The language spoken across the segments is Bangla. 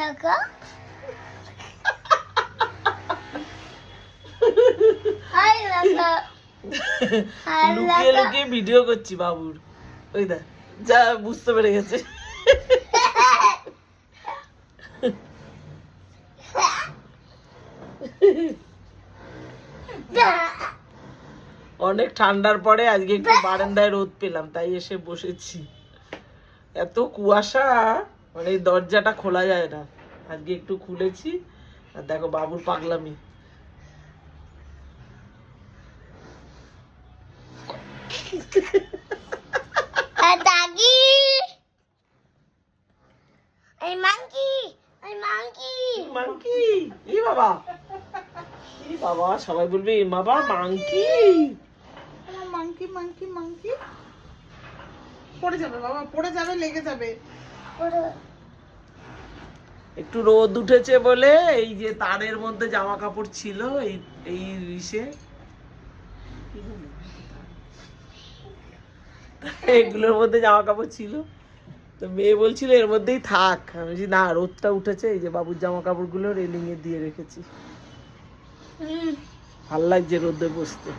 লাগা হাই লাগা লুকিয়ে লুকিয়ে ভিডিও করছি বাবুর। ওই দা যা বুঝতে পেরে গেছে। অনেক ঠান্ডার পরে আজকে একটু বারান্দায় রোদ পেলাম, তাই এসে বসেছি। এত কুয়াশা, মানে এই দরজাটা খোলা যায় না, আজকে একটু খুলেছি। আর দেখো বাবুর পাগলামি। দাদি এই মাঙ্কি মাংকি ই বাবা, ই বাবা, সবাই বলবে এ বাবা মাংকি। মাংকি মাংকি মাংকি পড়ে যাবে বাবা, পড়ে যাবে, লেগে যাবে। একটু রোদ উঠেছে বলে এই যে তারের মধ্যে জামা কাপড় ছিল, এই এই ইসে এগুলোর মধ্যে জামা কাপড় ছিল, তো মেয়ে বলছিল এর মধ্যেই থাক। আমি বলছি না, রোদটা উঠেছে, এই যে বাবুর জামা কাপড় গুলো রেলিং এ দিয়ে রেখেছি। ভাল লাগছে রোদে বসতে।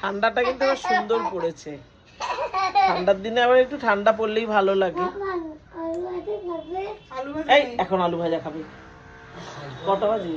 ঠান্ডাটা কিন্তু আবার সুন্দর পড়েছে। ঠান্ডার দিনে আবার একটু ঠান্ডা পড়লেই ভালো লাগে। আলু এই এখন আলু ভাজা খাবে? কটা বাজে?